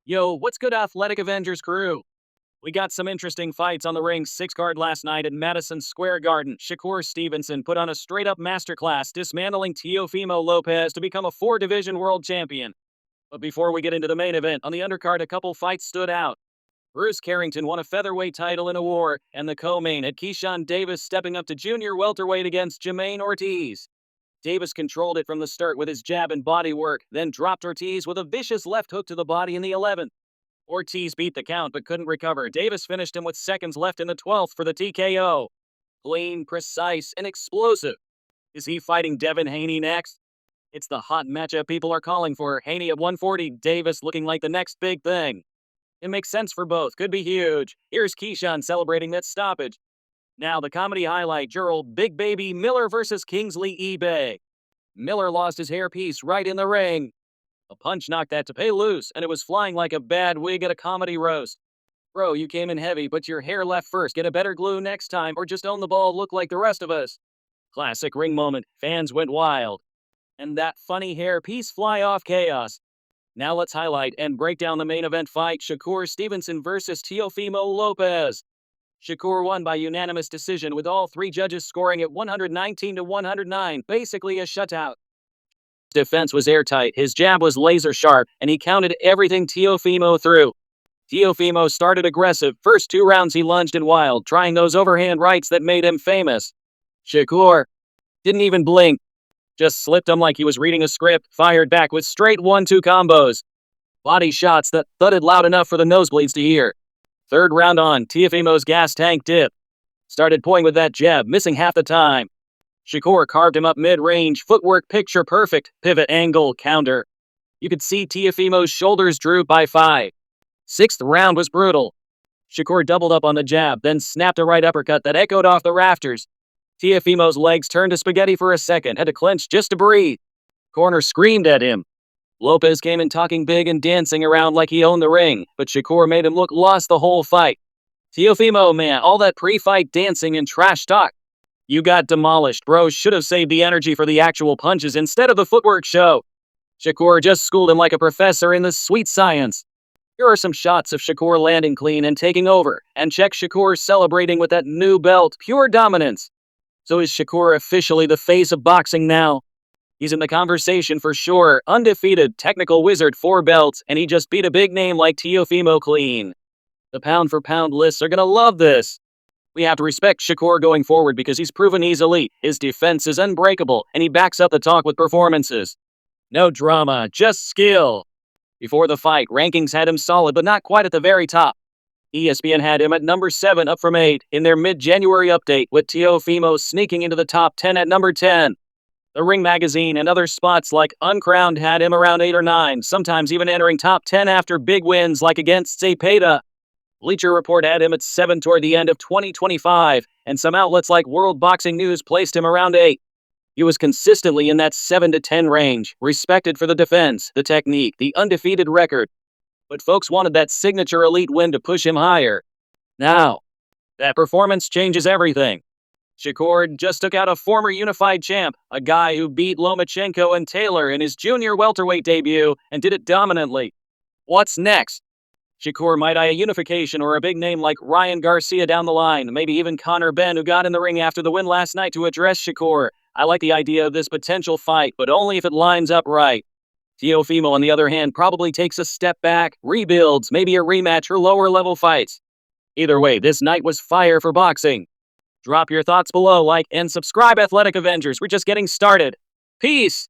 Yo, what's good, Athletic Avengers crew? We got some interesting fights on the ring 6 card last night at Madison Square Garden. Shakur Stevenson put on a straight-up masterclass, dismantling Teofimo Lopez to become a 4-division world champion. But before we get into the main event, on the undercard a couple fights stood out. Bruce Carrington won a featherweight title in a war, and the co-main had Keyshawn Davis stepping up to junior welterweight against Jamaine Ortiz. Davis controlled it from the start with his jab and body work, then dropped Ortiz with a vicious left hook to the body in the 11th. Ortiz beat the count but couldn't recover. Davis finished him with seconds left in the 12th for the TKO. Clean, precise, and explosive. Is he fighting Devin Haney next? It's the hot matchup people are calling for. Haney at 140, Davis looking like the next big thing. It makes sense for both. Could be huge. Here's Keyshawn celebrating that stoppage. Now the comedy highlight, Jarrell Big Baby Miller versus Kingsley eBay. Miller lost his hairpiece right in the ring. A punch knocked that to pay loose, and it was flying like a bad wig at a comedy roast. Bro, you came in heavy, but your hair left first. Get a better glue next time, or just own the ball, look like the rest of us. Classic ring moment. Fans went wild. And that funny hairpiece fly off chaos. Now let's highlight and break down the main event fight, Shakur Stevenson versus Teofimo Lopez. Shakur won by unanimous decision with all 3 judges scoring at 119 to 109, basically a shutout. Defense was airtight, his jab was laser sharp, and he counted everything Teofimo threw. Teofimo started aggressive. First 2 rounds he lunged and wild, trying those overhand rights that made him famous. Shakur didn't even blink. Just slipped him like he was reading a script, fired back with straight 1-2 combos. Body shots that thudded loud enough for the nosebleeds to hear. 3rd round on, Teofimo's gas tank dipped. Started pulling with that jab, missing half the time. Shakur carved him up mid-range, footwork picture perfect, pivot angle, counter. You could see Teofimo's shoulders droop by 5. 6th round was brutal. Shakur doubled up on the jab, then snapped a right uppercut that echoed off the rafters. Teofimo's legs turned to spaghetti for a second, had to clench just to breathe. Corner screamed at him. Lopez came in talking big and dancing around like he owned the ring, but Shakur made him look lost the whole fight. Teofimo, man, all that pre-fight dancing and trash talk. You got demolished, bro. Should have saved the energy for the actual punches instead of the footwork show. Shakur just schooled him like a professor in the sweet science. Here are some shots of Shakur landing clean and taking over, and check Shakur celebrating with that new belt, pure dominance. So is Shakur officially the face of boxing now? He's in the conversation for sure. Undefeated, technical wizard, 4 belts, and he just beat a big name like Teofimo clean. The pound-for-pound lists are gonna love this. We have to respect Shakur going forward because he's proven he's elite. His defense is unbreakable, and he backs up the talk with performances. No drama, just skill. Before the fight, rankings had him solid, but not quite at the very top. ESPN had him at number 7, up from 8, in their mid-January update, with Teofimo sneaking into the top 10 at number 10. The Ring magazine and other spots like Uncrowned had him around 8 or 9, sometimes even entering top 10 after big wins like against Zepeda. Bleacher Report had him at 7 toward the end of 2025, and some outlets like World Boxing News placed him around 8. He was consistently in that 7 to 10 range, respected for the defense, the technique, the undefeated record. But folks wanted that signature elite win to push him higher. Now, that performance changes everything. Shakur just took out a former unified champ, a guy who beat Lomachenko and Taylor in his junior welterweight debut and did it dominantly. What's next? Shakur might eye a unification or a big name like Ryan Garcia down the line, maybe even Conor Benn, who got in the ring after the win last night to address Shakur. I like the idea of this potential fight, but only if it lines up right. Teofimo, on the other hand, probably takes a step back, rebuilds, maybe a rematch or lower-level fights. Either way, this night was fire for boxing. Drop your thoughts below, like and subscribe, Athletic Avengers. We're just getting started. Peace!